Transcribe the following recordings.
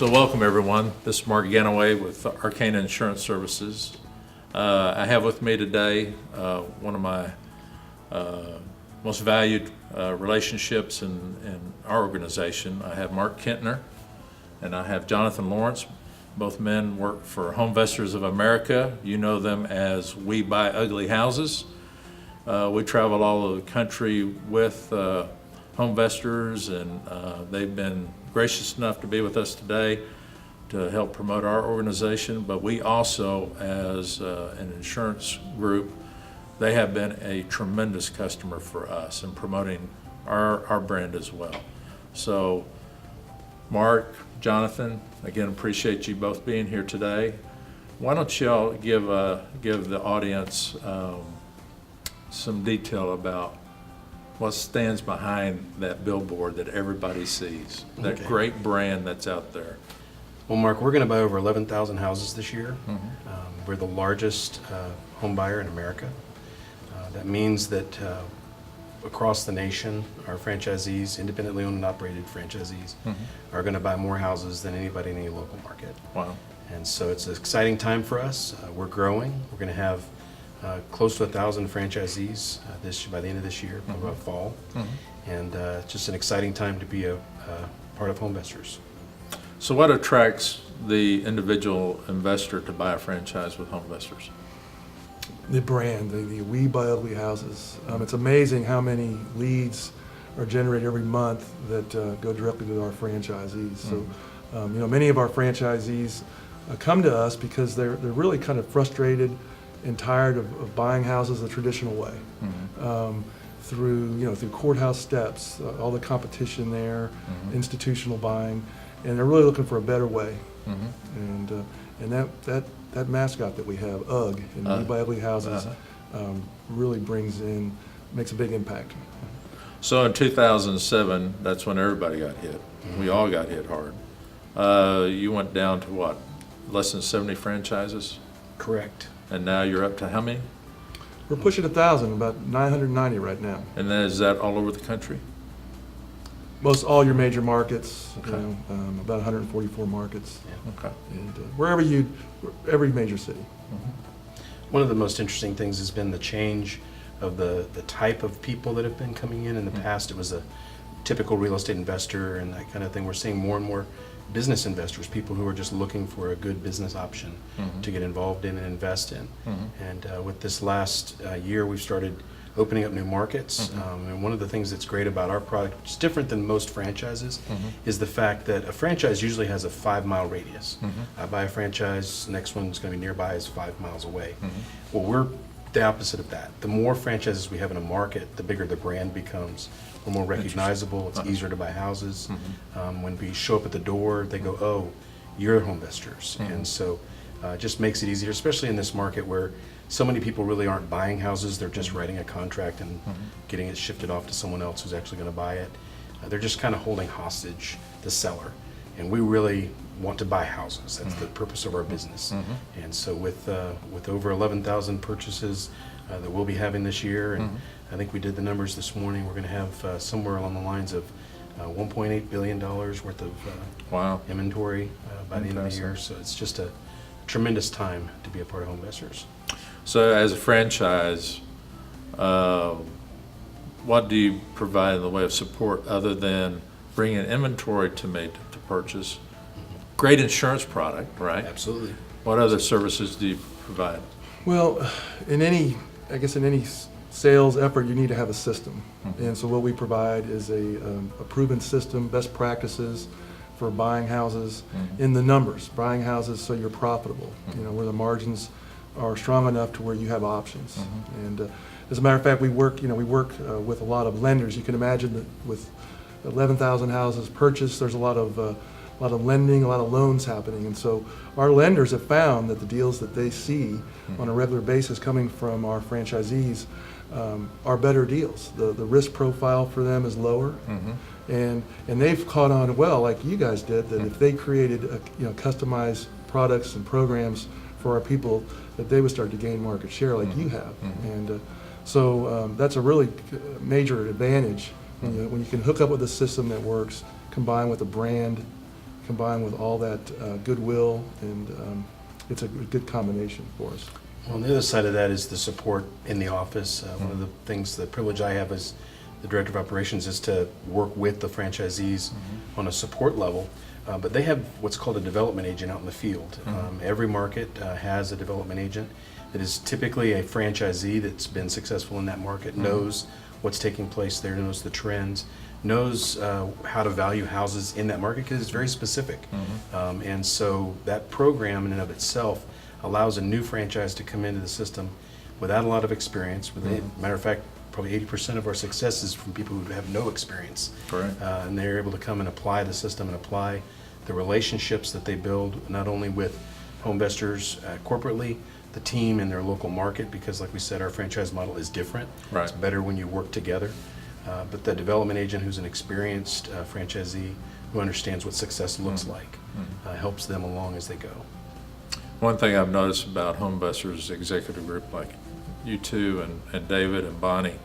So welcome everyone. This is Mark Ganaway with Arcana Insurance Services. I have with me today one of my most valued relationships in our organization. I have Mark Kentner and I have Jonathan Lawrence. Both men work for HomeVestors of America. You know them as We Buy Ugly Houses. We travel all over the country with HomeVestors, and they've been gracious enough to be with us today to help promote our organization. But we also, as an insurance group, they have been a tremendous customer for us in promoting our brand as well. So Mark, Jonathan, again, appreciate you both being here today. Why don't y'all give the audience some detail about what stands behind that billboard that everybody sees, that Okay. great brand that's out there? Well, Mark, we're going to buy over 11,000 houses this year. We're the largest home buyer in America. That means that across the nation, our franchisees, independently owned and operated franchisees, are going to buy more houses than anybody in any local market. Wow. And so it's an exciting time for us. We're growing. We're going to have close to 1,000 franchisees by the end of this year, about fall. And just an exciting time to be a part of HomeVestors. So what attracts the individual investor to buy a franchise with HomeVestors? The brand, the We Buy Ugly Houses. It's amazing how many leads are generated every month that go directly to our franchisees. So, many of our franchisees come to us because they're really kind of frustrated and tired of buying houses the traditional way. Through courthouse steps, all the competition there, institutional buying, and they're really looking for a better way. And that mascot that we have, UGG, and We Buy Ugly Houses, really makes a big impact. So in 2007, that's when everybody got hit. We all got hit hard. You went down to what, less than 70 franchises? Correct. And now you're up to how many? We're pushing 1,000, about 990 right now. And then is that all over the country? Most all your major markets, Okay. about 144 markets, Okay. and every major city. One of the most interesting things has been the change of the type of people that have been coming in. In the past, it was a typical real estate investor and that kind of thing. We're seeing more and more business investors, people who are just looking for a good business option to get involved in and invest in. And with this last year, we've started opening up new markets. And one of the things that's great about our product, which is different than most franchises, is the fact that a franchise usually has a 5-mile radius. I buy a franchise, next one's going to be nearby is 5 miles away. Well, we're the opposite of that. The more franchises we have in a market, the bigger the brand becomes. We're more recognizable. It's easier to buy houses. When we show up at the door, they go, "Oh, you're HomeVestors," and so it just makes it easier, especially in this market where so many people really aren't buying houses. They're just writing a contract and getting it shifted off to someone else who's actually going to buy it. They're just kind of holding hostage the seller, and we really want to buy houses. That's the purpose of our business. And so with over 11,000 purchases that we'll be having this year, and I think we did the numbers this morning, we're going to have somewhere along the lines of $1.8 billion worth of inventory by the end of the year. So it's just a tremendous time to be a part of HomeVestors. So as a franchise, what do you provide in the way of support other than bringing inventory to me to purchase? Great insurance product, right? Absolutely. What other services do you provide? Well, in any sales effort, you need to have a system. And so what we provide is a proven system, best practices for buying houses in the numbers, buying houses so you're profitable, where the margins are strong enough to where you have options. And as a matter of fact, we work with a lot of lenders. You can imagine that with 11,000 houses purchased, there's a lot of lending, a lot of loans happening. And so our lenders have found that the deals that they see on a regular basis coming from our franchisees are better deals. The risk profile for them is lower. And they've caught on well, like you guys did, that if they created customized products and programs for our people, that they would start to gain market share like you have. And so that's a really major advantage when you can hook up with a system that works, combined with a brand combined with all that goodwill, and it's a good combination for us. Well, on the other side of that is the support in the office. One of the things, the privilege I have as the Director of Operations is to work with the franchisees on a support level. But they have what's called a development agent out in the field. Every market has a development agent that is typically a franchisee that's been successful in that market, knows what's taking place there, knows the trends, knows how to value houses in that market because it's very specific. And so that program in and of itself allows a new franchise to come into the system without a lot of experience. Matter of fact, probably 80% of our success is from people who have no experience. Correct. And they're able to come and apply the system and apply the relationships that they build, not only with HomeVestors corporately, the team in their local market, because like we said, our franchise model is different. Right. It's better when you work together. But the development agent who's an experienced franchisee who understands what success looks like helps them along as they go. One thing I've noticed about HomeVestors executive group, like you two and David and Bonnie,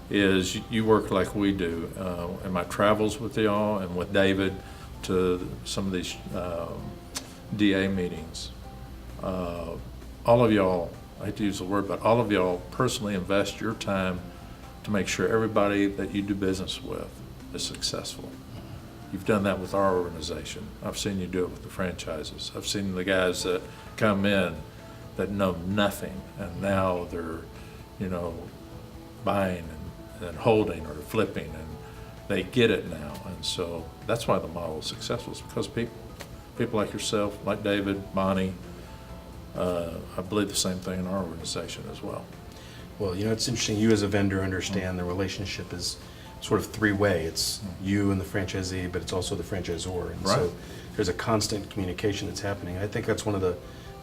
is you work like we do. In my travels with y'all and with David to some of these DA meetings, all of y'all, I hate to use the word, but all of y'all personally invest your time to make sure everybody that you do business with is successful. You've done that with our organization. I've seen you do it with the franchises. I've seen the guys that come in that know nothing, and now they're, buying and holding or flipping, and they get it now. And so that's why the model is successful. It's because people like yourself, like David, Bonnie, I believe the same thing in our organization as well. Well, it's interesting. You as a vendor understand the relationship is sort of three-way. It's you and the franchisee, but it's also the franchisor. And Right. so there's a constant communication that's happening. I think that's one of the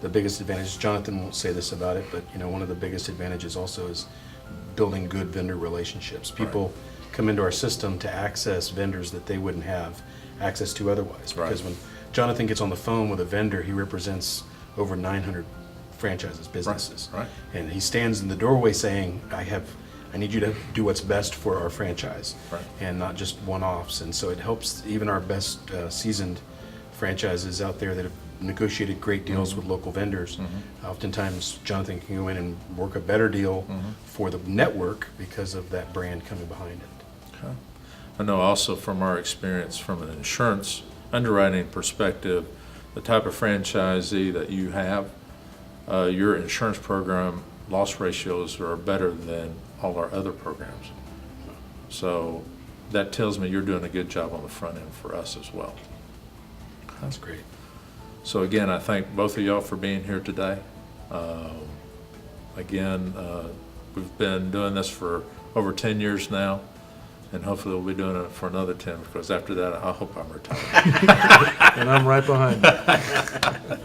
biggest advantages. Jonathan won't say this about it, but one of the biggest advantages also is building good vendor relationships. People come into our system to access vendors that they wouldn't have access to otherwise. Right. Because when Jonathan gets on the phone with a vendor, he represents over 900 franchises, businesses. Right. And he stands in the doorway saying, I need you to do what's best for our franchise, Right. and not just one-offs. And so it helps even our best seasoned franchises out there that have negotiated great deals with local vendors. Oftentimes, Jonathan can go in and work a better deal for the network because of that brand coming behind it. Okay. I know also from our experience from an insurance underwriting perspective, the type of franchisee that you have, your insurance program loss ratios are better than all our other programs. So that tells me you're doing a good job on the front end for us as well. That's great. So again, I thank both of y'all for being here today. We've been doing this for over 10 years now, and hopefully we'll be doing it for another 10, because after that, I hope I'm retired. And I'm right behind you.